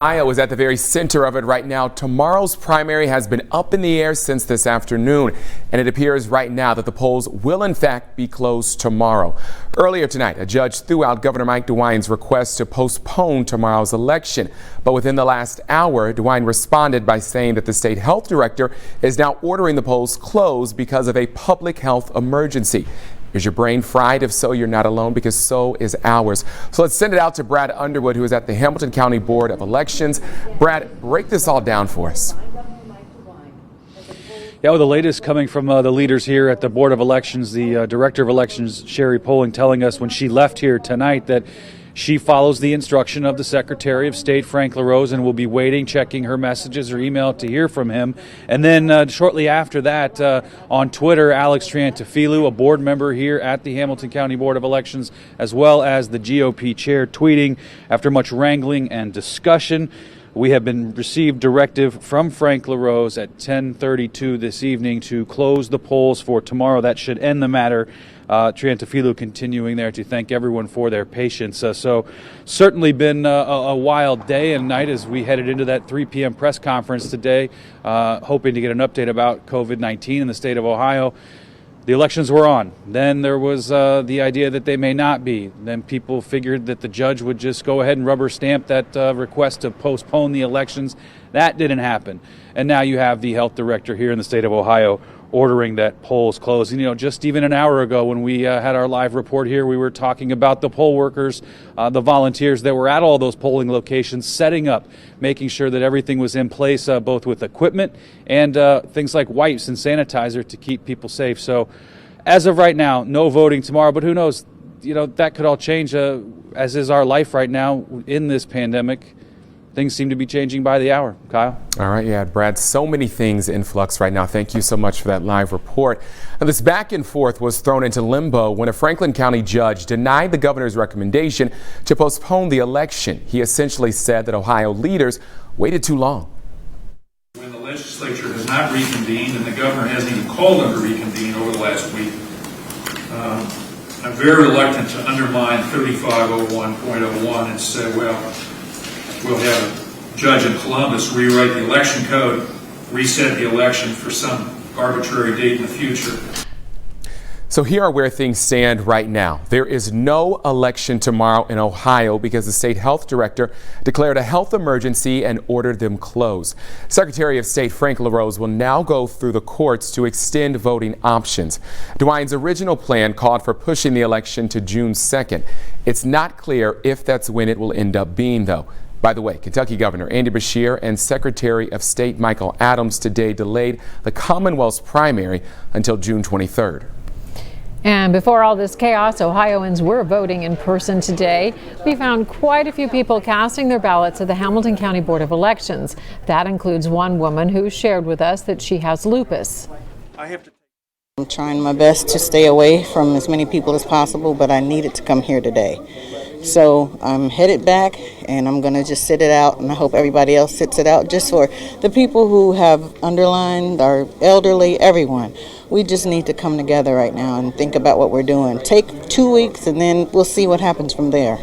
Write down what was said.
Ohio is at the very center of it right now. Tomorrow's primary has been up in the air since this afternoon, and it appears right now that the polls will in fact be closed tomorrow. Earlier tonight, a judge threw out Governor DeWine's request to postpone tomorrow's election. But within the last hour, DeWine responded by saying that the state health director is now ordering the polls closed because of a public health emergency. Is your brain fried? If so, you're not alone, because so is ours. So let's send it out to Brad Underwood, who is at the Hamilton County Board of Elections. Brad, break this all down for us. Yeah, well, the latest coming from the leaders here at the Board of Elections, the Director of Elections, Sherry Poling, telling us when she left here tonight that she follows the instruction of the Secretary of State, Frank LaRose, and will be waiting, checking her messages or email to hear from him. And then shortly after that, on Twitter, Alex Triantafilou, a board member here at the Hamilton County Board of Elections, as well as the GOP chair, tweeting, after much wrangling and discussion, we have been received directive from Frank LaRose at 10:32 this evening to close the polls for tomorrow. That should end the matter. Triantafilou continuing there to thank everyone for their patience. So certainly been a wild day and night as we headed into that 3 p.m. press conference today, hoping to get an update about COVID-19 in the state of Ohio. The elections were on. Then there was the idea that they may not be. Then people figured that the judge would just go ahead and rubber stamp that request to postpone the elections. That didn't happen. And now you have the health director here in the state of Ohio ordering that polls closed. And, just even an hour ago when we had our live report here, we were talking about the poll workers, the volunteers that were at all those polling locations, setting up, making sure that everything was in place, both with equipment and things like wipes and sanitizer to keep people safe. So as of right now, no voting tomorrow, but who knows, that could all change, as is our life right now in this pandemic. Things seem to be changing by the hour. Kyle? All right, yeah, Brad, so many things in flux right now. Thank you so much for that live report. Now, this back and forth was thrown into limbo when a Franklin County judge denied the governor's recommendation to postpone the election. He essentially said that Ohio leaders waited too long. When the legislature has not reconvened and the governor hasn't even called them to reconvene over the last week, I'm very reluctant to undermine 3501.01 and say, well, we'll have a judge in Columbus rewrite the election code, reset the election for some arbitrary date in the future. So here are where things stand right now. There is no election tomorrow in Ohio because the state health director declared a health emergency and ordered them closed. Secretary of State Frank LaRose will now go through the courts to extend voting options. DeWine's original plan called for pushing the election to June 2nd. It's not clear if that's when it will end up being, though. By the way, Kentucky Governor Andy Beshear and Secretary of State Michael Adams today delayed the Commonwealth's primary until June 23rd. And before all this chaos, Ohioans were voting in person today. We found quite a few people casting their ballots at the Hamilton County Board of Elections. That includes one woman who shared with us that she has lupus. I'm trying my best to stay away from as many people as possible, but I needed to come here today. So I'm headed back and I'm going to just sit it out, and I hope everybody else sits it out, just for the people who have underlined, our elderly, everyone. We just need to come together right now and think about what we're doing. Take 2 weeks and then we'll see what happens from there.